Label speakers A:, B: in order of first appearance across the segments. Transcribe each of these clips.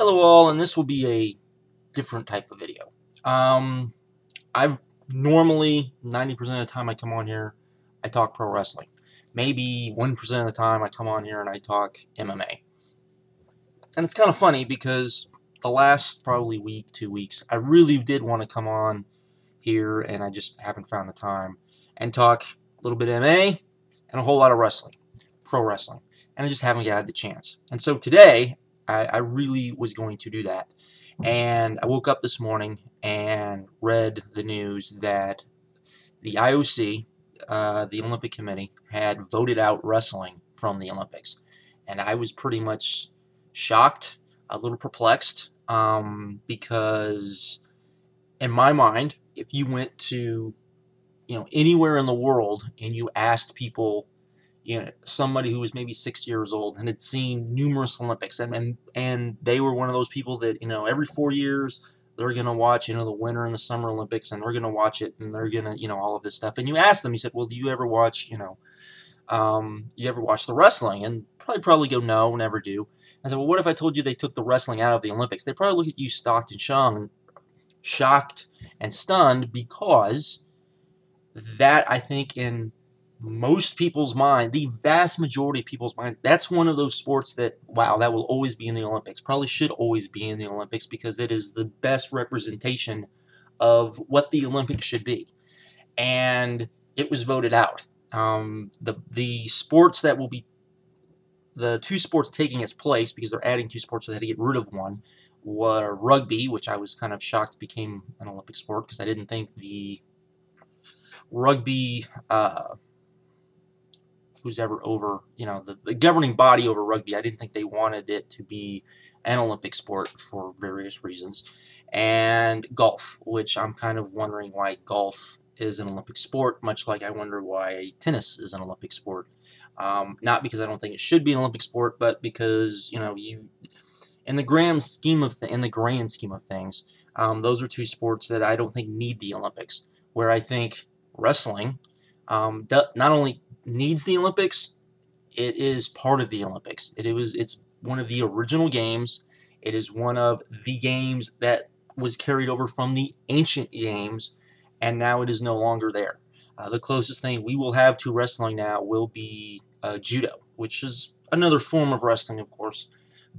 A: Hello all, and this will be a different type of video. I've normally 90% of the time I come on here, I talk pro wrestling. Maybe 1% of the time I come on here and I talk MMA. And it's kind of funny because the last probably week, 2 weeks, I really did want to come on here and I just haven't found the time and talk a little bit of MMA and a whole lot of wrestling, pro wrestling. And I just haven't had the chance. And so today, I really was going to do that. And I woke up this morning and read the news that the IOC, the Olympic Committee, had voted out wrestling from the Olympics. And I was pretty much shocked, a little perplexed, because in my mind, if you went to anywhere in the world and you asked people, somebody who was maybe 6 years old and had seen numerous Olympics, and they were one of those people that every 4 years they're gonna watch the Winter and the Summer Olympics, and they're gonna watch it, and they're gonna all of this stuff. And you ask them, you said, well, do you ever watch you ever watch the wrestling? And probably go, no, never do. I said, well, what if I told you they took the wrestling out of the Olympics? They probably look at you shocked and stunned, because that, I think, in most people's mind, the vast majority of people's minds, that's one of those sports that, wow, that will always be in the Olympics. Probably should always be in the Olympics, because it is the best representation of what the Olympics should be. And it was voted out. The sports that will be, the two sports taking its place, because they're adding two sports, so they had to get rid of one, were rugby, which I was kind of shocked became an Olympic sport, because I didn't think the rugby, who's ever over, the governing body over rugby, I didn't think they wanted it to be an Olympic sport for various reasons. And golf, which I'm kind of wondering why golf is an Olympic sport, much like I wonder why tennis is an Olympic sport. Not because I don't think it should be an Olympic sport, but because you, in the grand scheme of things, those are two sports that I don't think need the Olympics. Where I think wrestling not only needs the Olympics, it is part of the Olympics. It's one of the original games. It is one of the games that was carried over from the ancient games, and now it is no longer there. The closest thing we will have to wrestling now will be judo, which is another form of wrestling, of course,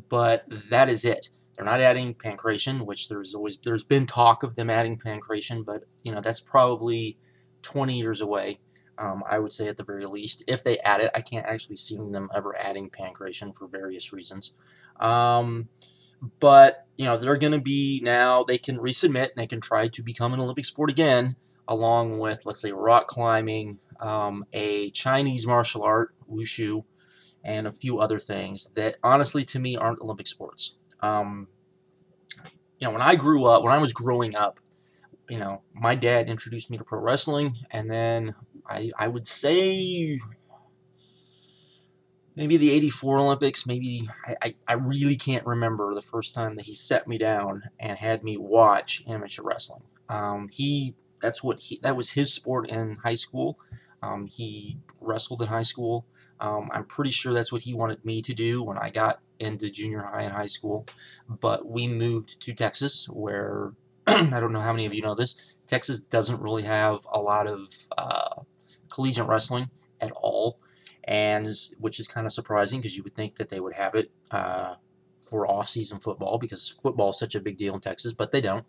A: but that is it. They're not adding pancration, which there's been talk of them adding pancration, but that's probably 20 years away. I would say, at the very least, if they add it. I can't actually see them ever adding pancration for various reasons. But they're going to be, now they can resubmit and they can try to become an Olympic sport again, along with, let's say, rock climbing, a Chinese martial art, wushu, and a few other things that honestly to me aren't Olympic sports. When I was growing up, my dad introduced me to pro wrestling, and then I would say maybe the '84 Olympics. Maybe I really can't remember the first time that he set me down and had me watch amateur wrestling. That was his sport in high school. He wrestled in high school. I'm pretty sure that's what he wanted me to do when I got into junior high and high school. But we moved to Texas, where I don't know how many of you know this. Texas doesn't really have a lot of collegiate wrestling at all, and which is kind of surprising, because you would think that they would have it for off-season football, because football is such a big deal in Texas, but they don't.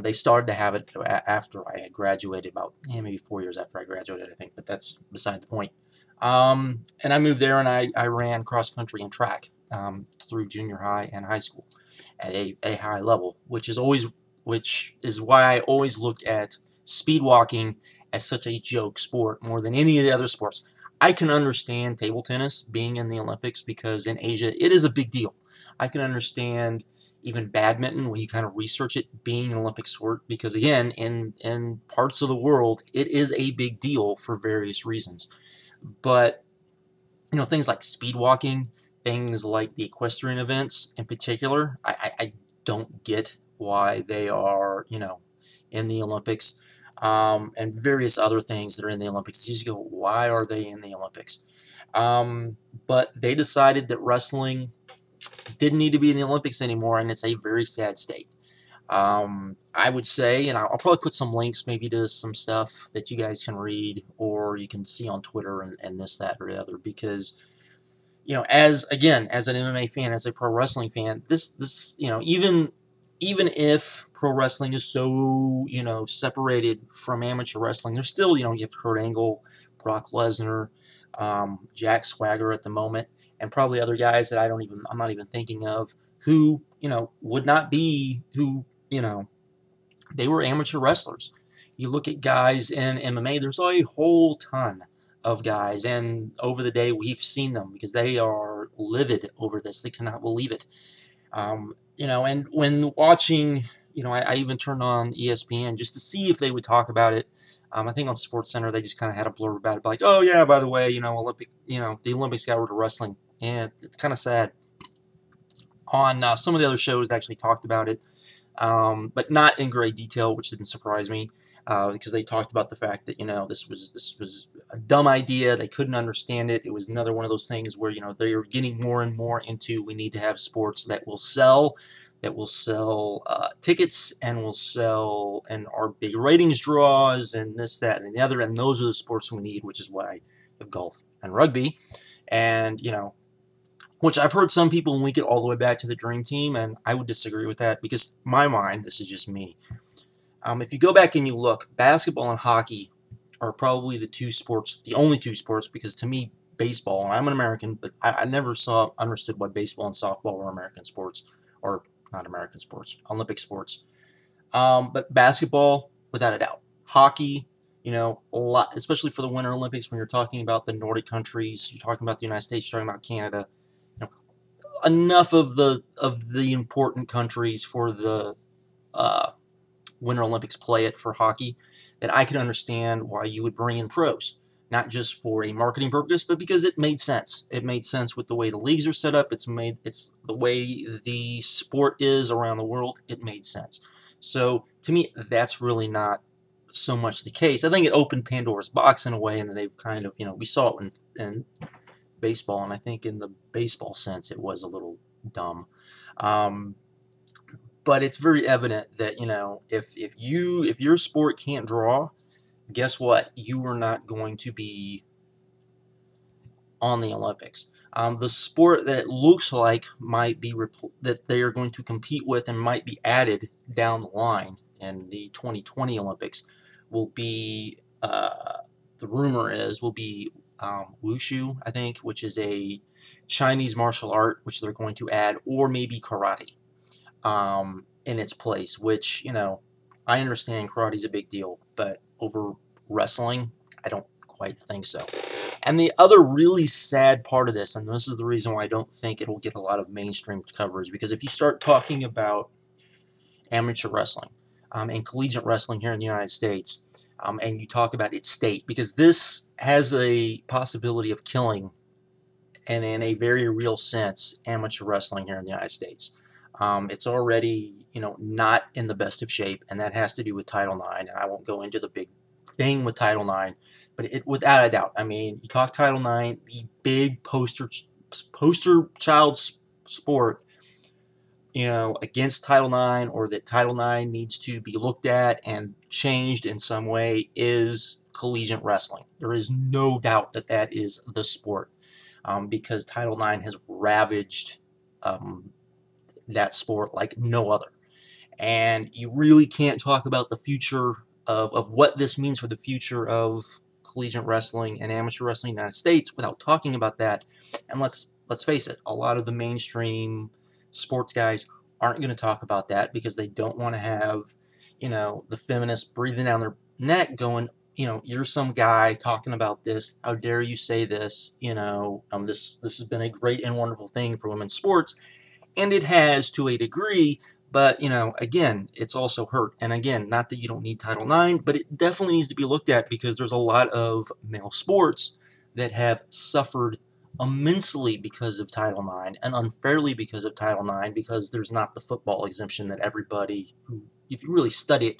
A: They started to have it after I had graduated, about maybe 4 years after I graduated, I think, but that's beside the point. And I moved there, and I ran cross country and track through junior high and high school at a high level, which is why I always look at speed walking as such a joke sport more than any of the other sports. I can understand table tennis being in the Olympics, because in Asia it is a big deal. I can understand even badminton, when you kind of research it, being an Olympic sport, because again, in parts of the world it is a big deal for various reasons. But things like speed walking, things like the equestrian events in particular, I don't get why they are in the Olympics, and various other things that are in the Olympics. You just go, why are they in the Olympics? But they decided that wrestling didn't need to be in the Olympics anymore, and it's a very sad state. I would say, and I'll probably put some links maybe to some stuff that you guys can read or you can see on Twitter and this, that, or the other, because as again, as an MMA fan, as a pro wrestling fan, this even if pro wrestling is so separated from amateur wrestling, there's still you have Kurt Angle, Brock Lesnar, Jack Swagger at the moment, and probably other guys that I'm not even thinking of who would not be who they were amateur wrestlers. You look at guys in MMA, there's a whole ton of guys, and over the day we've seen them because they are livid over this. They cannot believe it. And when watching, I even turned on ESPN just to see if they would talk about it. I think on SportsCenter they just kind of had a blurb about it, like, oh yeah, by the way, the Olympics got rid of wrestling, and it's kind of sad. On some of the other shows, they actually talked about it, but not in great detail, which didn't surprise me, because they talked about the fact that this was a dumb idea. They couldn't understand it. It was another one of those things where they are getting more and more into we need to have sports that will sell, tickets and will sell and are big ratings draws and this, that, and the other. And those are the sports we need, which is why I have golf and rugby, and which I've heard some people link it all the way back to the Dream Team, and I would disagree with that because, in my mind, this is just me. If you go back and you look, basketball and hockey are probably the only two sports, because to me, baseball, and I'm an American, but I never understood why baseball and softball were American sports, or not American sports, Olympic sports. But basketball, without a doubt. Hockey, a lot, especially for the Winter Olympics, when you're talking about the Nordic countries, you're talking about the United States, you're talking about Canada. Enough of the important countries for the Winter Olympics play it for hockey that I can understand why you would bring in pros, not just for a marketing purpose, but because it made sense. It made sense with the way the leagues are set up. It's the way the sport is around the world. It made sense. So to me, that's really not so much the case. I think it opened Pandora's box in a way, and they've kind of we saw it in baseball, and I think in the baseball sense it was a little dumb, but it's very evident that if your sport can't draw, guess what, you are not going to be on the Olympics. The sport that it looks like might be that they are going to compete with and might be added down the line in the 2020 Olympics will be the rumor is will be wushu, I think, which is a Chinese martial art, which they're going to add, or maybe karate in its place, which, I understand karate's a big deal, but over wrestling, I don't quite think so. And the other really sad part of this, and this is the reason why I don't think it'll get a lot of mainstream coverage, because if you start talking about amateur wrestling and collegiate wrestling here in the United States, and you talk about its state, because this has a possibility of killing, and in a very real sense, amateur wrestling here in the United States. It's already, not in the best of shape, and that has to do with Title IX, and I won't go into the big thing with Title IX, but without a doubt, I mean, you talk Title IX, the big poster child sport, against Title IX, or that Title IX needs to be looked at and changed in some way, is collegiate wrestling. There is no doubt that that is the sport, because Title IX has ravaged that sport like no other. And you really can't talk about the future of what this means for the future of collegiate wrestling and amateur wrestling in the United States without talking about that. And let's face it, a lot of the mainstream sports guys aren't going to talk about that because they don't want to have, the feminists breathing down their neck going, you're some guy talking about this. How dare you say this? This has been a great and wonderful thing for women's sports, and it has to a degree. But, again, it's also hurt. And again, not that you don't need Title IX, but it definitely needs to be looked at because there's a lot of male sports that have suffered immensely because of Title IX and unfairly because of Title IX, because there's not the football exemption that everybody who, if you really study it,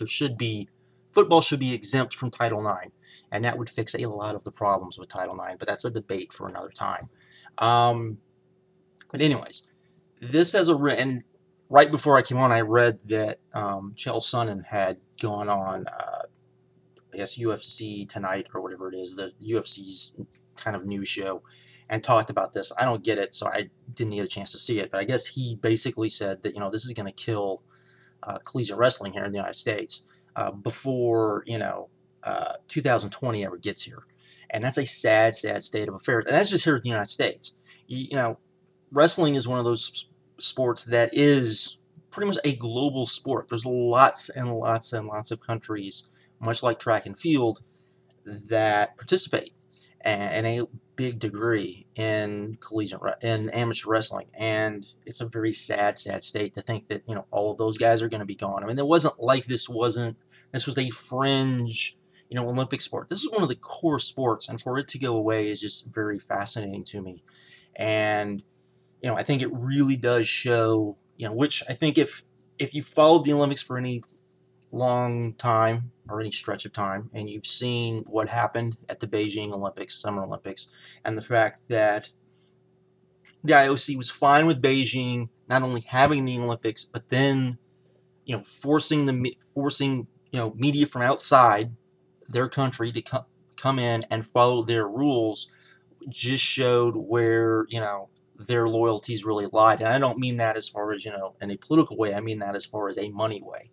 A: football should be exempt from Title IX. And that would fix a lot of the problems with Title IX, but that's a debate for another time. But anyways, this has and right before I came on, I read that Chael Sonnen had gone on, I guess UFC Tonight or whatever it is, the UFC's kind of news show, and talked about this. I don't get it, so I didn't get a chance to see it. But I guess he basically said that this is going to kill collegiate wrestling here in the United States before 2020 ever gets here, and that's a sad, sad state of affairs. And that's just here in the United States. Wrestling is one of those sports that is pretty much a global sport. There's lots and lots and lots of countries, much like track and field, that participate in a big degree in in amateur wrestling, and it's a very sad, sad state to think that all of those guys are going to be gone. I mean, it wasn't like this was a fringe Olympic sport. This is one of the core sports, and for it to go away is just very fascinating to me. And I think it really does show, which I think if you followed the Olympics for any long time or any stretch of time, and you've seen what happened at the Beijing Olympics, Summer Olympics, and the fact that the IOC was fine with Beijing not only having the Olympics, but then forcing media from outside their country to come in and follow their rules, just showed where their loyalties really lied. And I don't mean that as far as in a political way. I mean that as far as a money way.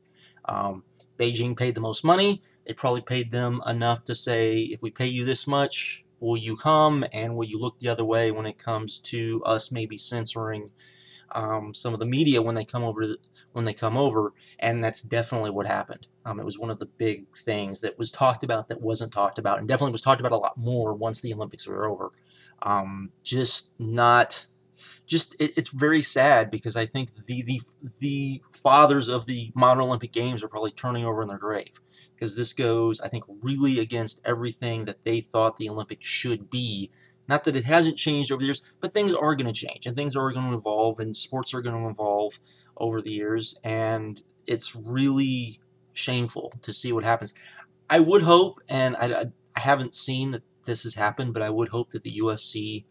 A: Beijing paid the most money. They probably paid them enough to say, if we pay you this much, will you come, and will you look the other way when it comes to us maybe censoring some of the media when they come over. And that's definitely what happened. It was one of the big things that was talked about that wasn't talked about, and definitely was talked about a lot more once the Olympics were over. It's very sad, because I think the fathers of the modern Olympic Games are probably turning over in their grave, because this goes, I think, really against everything that they thought the Olympics should be. Not that it hasn't changed over the years, but things are going to change, and things are going to evolve, and sports are going to evolve over the years, and it's really shameful to see what happens. I would hope, and I haven't seen that this has happened, but I would hope that the UFC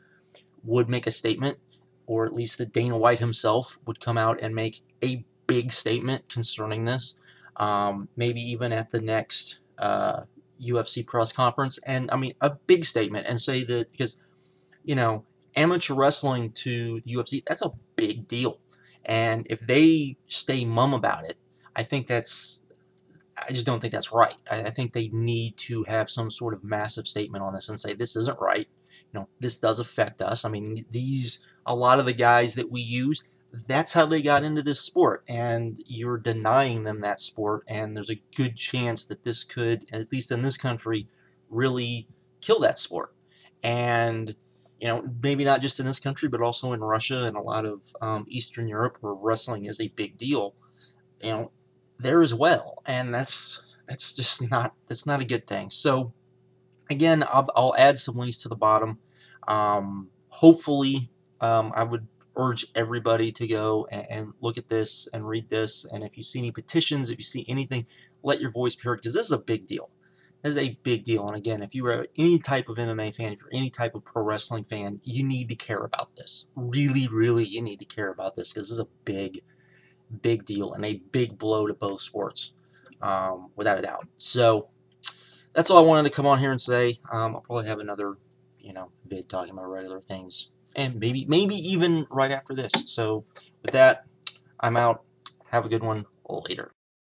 A: would make a statement, or at least that Dana White himself would come out and make a big statement concerning this, maybe even at the next UFC press conference, and I mean a big statement, and say that, because amateur wrestling to the UFC, that's a big deal, and if they stay mum about it, I just don't think that's right. I think they need to have some sort of massive statement on this and say, this isn't right. This does affect us. I mean, a lot of the guys that we use, that's how they got into this sport, and you're denying them that sport, and there's a good chance that this could, at least in this country, really kill that sport. And maybe not just in this country, but also in Russia and a lot of Eastern Europe, where wrestling is a big deal, there as well, and that's not a good thing. So again, I'll add some links to the bottom. Hopefully, I would urge everybody to go and look at this and read this, and if you see any petitions, if you see anything, let your voice be heard, because this is a big deal. This is a big deal, and again, if you are any type of MMA fan, if you're any type of pro wrestling fan, you need to care about this. Really, really, you need to care about this, because this is a big deal and a big blow to both sports, without a doubt. So that's all I wanted to come on here and say. I'll probably have another, vid talking about regular things, and maybe even right after this. So with that, I'm out. Have a good one. Later.